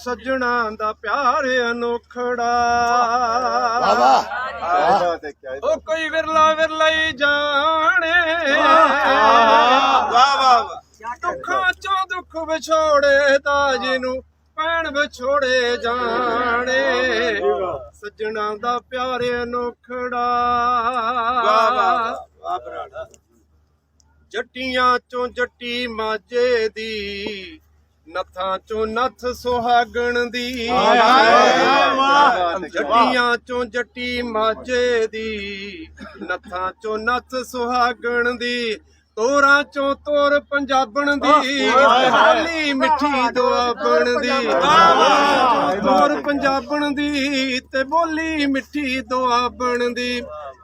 सज्जणा दा प्यार अनोखड़ा ओ कोई विरला विरला ही जाने दुखा चो दुख विछोड़े दा जिनू भैन विछोड़े जाने सज्जणा दा प्यार अनोखड़ा जट्टियां चो जट्टी माजे दी नथा चो नथ सुहागण दी जट्टियां चो जट्टी माजे दी नथा चो नथ सुहागण दी तोरा चो तोर पंजाबण दी बोली मिठी दुआबण दी तोर पंजाबण दी ते बोली मिठी दुआबण दी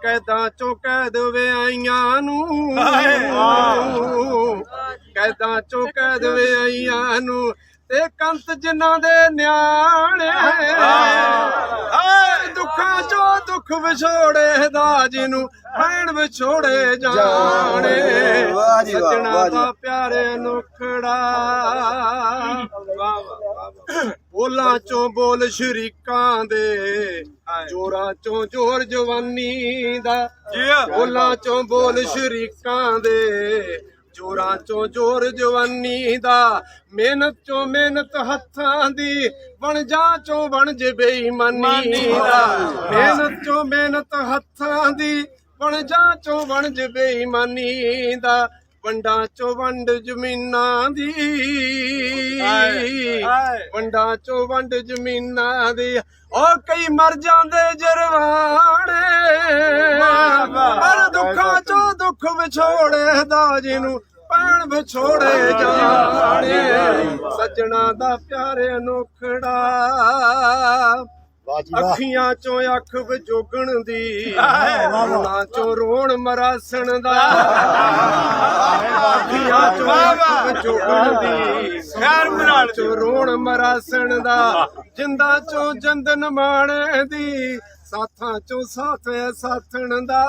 कैदा चो कैद विआइयां नू कैदा चो कैद विआइयां नू ते कंत जिन्ना दे न्याणे दुखा चो दुख विछोड़े दा जिनू भैन विछोड़े जाने सज्जणा दा प्यार अनोखड़ा बोलां चो बोल शरीकां दे जोरां चो जोर जवानी दा बोलां चो बोल शरीकां दे जोरां चो जोर जवानी दा मेहनत चो मेहनत हत्थां दी वणजा चो वणज बेईमानी दा मेहनत चो मेहनत हत्थां दी वणजा चो वणज बेईमानी दा वंडा चो वंड जमीना दी वंडा चो वंड जमीना दी ओ कई मर जांदे जरवाने पर दुखा चो दुख विछोड़े दा जिनू भैन विछोड़े जाने सज्जणा दा प्यार अनोखड़ा अखियां चो अख विजोगण दी रोना चो रोण मरासण दा अखियां चो अख विजोगण दी रोना चो रोण मरासण दा जिंदा चो जंदन माणे दी साथां चो साथ साथण दा